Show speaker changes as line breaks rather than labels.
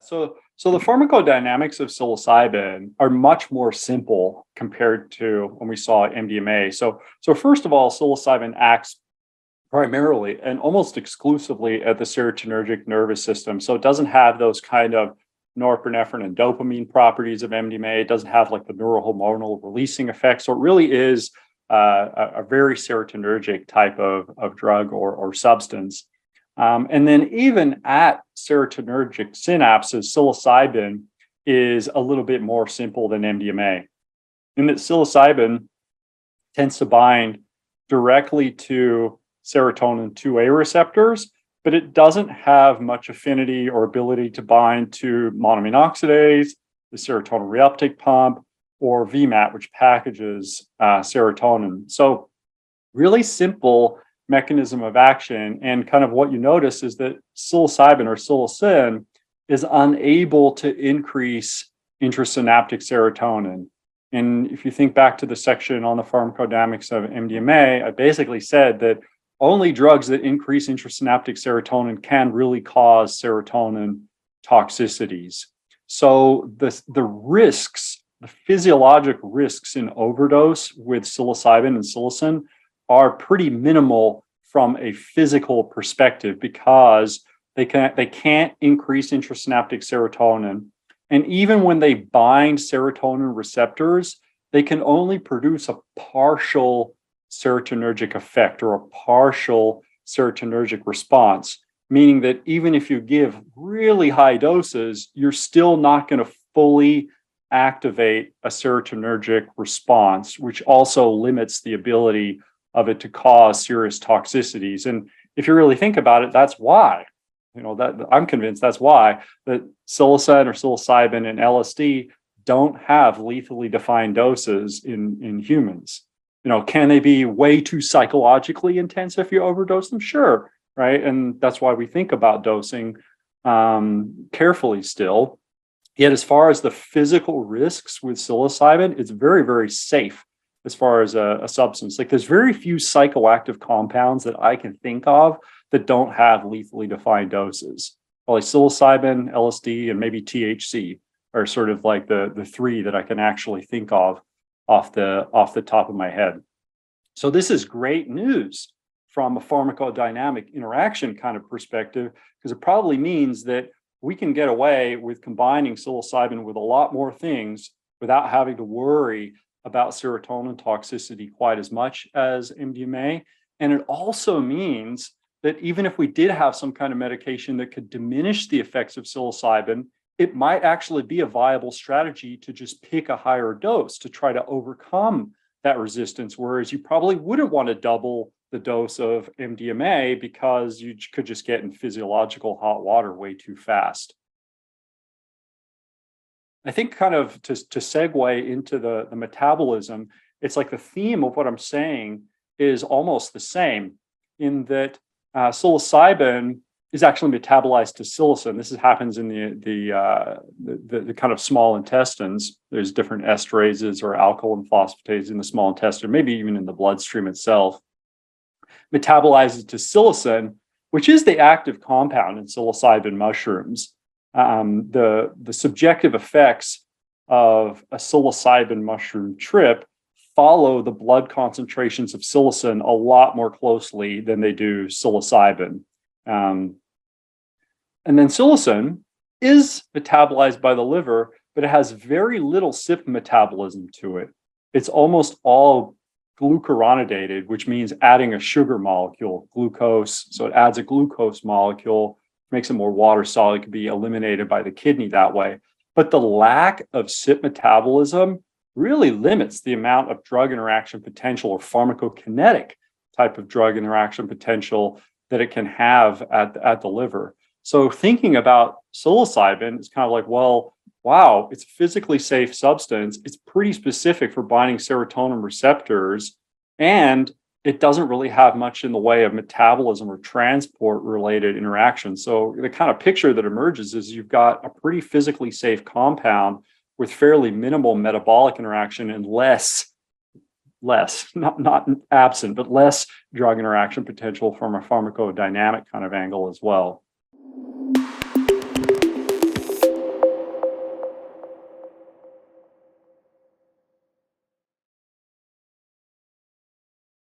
So the pharmacodynamics of psilocybin are much more simple compared to when we saw MDMA. So first of all, psilocybin acts primarily and almost exclusively at the serotonergic nervous system. So it doesn't have those kind of norepinephrine and dopamine properties of MDMA. It doesn't have like the neurohormonal releasing effect. So it really is a very serotonergic type of drug or substance. And then even at serotonergic synapses, psilocybin is a little bit more simple than MDMA. In that psilocybin tends to bind directly to serotonin 2A receptors, but it doesn't have much affinity or ability to bind to monoamine oxidase, the serotonin reuptake pump, or VMAT, which packages serotonin. So really simple mechanism of action. And kind of what you notice is that psilocybin or psilocin is unable to increase intrasynaptic serotonin. And if you think back to the section on the pharmacodynamics of MDMA, I basically said that only drugs that increase intrasynaptic serotonin can really cause serotonin toxicities. So the risks, the physiologic risks in overdose with psilocybin and psilocin are pretty minimal from a physical perspective because they can't increase intrasynaptic serotonin. And even when they bind serotonin receptors, they can only produce a partial serotonergic effect or a partial serotonergic response, meaning that even if you give really high doses, you're still not going to fully activate a serotonergic response, which also limits the ability of it to cause serious toxicities. And if you really think about it, that's why, that I'm convinced that's why that psilocin or psilocybin and LSD don't have lethally defined doses in humans. Can they be way too psychologically intense if you overdose them? Sure, right? And that's why we think about dosing carefully still. Yet as far as the physical risks with psilocybin, it's very, very safe as far as a substance. Like there's very few psychoactive compounds that I can think of that don't have lethally defined doses. Well, like psilocybin, LSD, and maybe THC are sort of like the three that I can actually think of off the top of my head. So this is great news from a pharmacodynamic interaction kind of perspective, because it probably means that we can get away with combining psilocybin with a lot more things without having to worry about serotonin toxicity quite as much as MDMA. And it also means that even if we did have some kind of medication that could diminish the effects of psilocybin, it might actually be a viable strategy to just pick a higher dose to try to overcome that resistance, whereas you probably wouldn't want to double the dose of MDMA because you could just get in physiological hot water way too fast. I think kind of to segue into the metabolism, it's like the theme of what I'm saying is almost the same in that psilocybin is actually metabolized to psilocin. This happens in the kind of small intestines. There's different esterases or alkaline phosphatase in the small intestine, maybe even in the bloodstream itself. Metabolizes to psilocin, which is the active compound in psilocybin mushrooms. The subjective effects of a psilocybin mushroom trip follow the blood concentrations of psilocin a lot more closely than they do psilocybin. And then psilocin is metabolized by the liver, but it has very little CYP metabolism to it. It's almost all glucuronidated, which means adding a sugar molecule, glucose. So it adds a glucose molecule, makes it more water soluble. It can be eliminated by the kidney that way. But the lack of CYP metabolism really limits the amount of drug interaction potential or pharmacokinetic type of drug interaction potential that it can have at the liver. So thinking about psilocybin, it's kind of like, well, wow, it's a physically safe substance. It's pretty specific for binding serotonin receptors, and it doesn't really have much in the way of metabolism or transport related interactions. So the kind of picture that emerges is you've got a pretty physically safe compound with fairly minimal metabolic interaction and less, not absent, but less drug interaction potential from a pharmacodynamic kind of angle as well.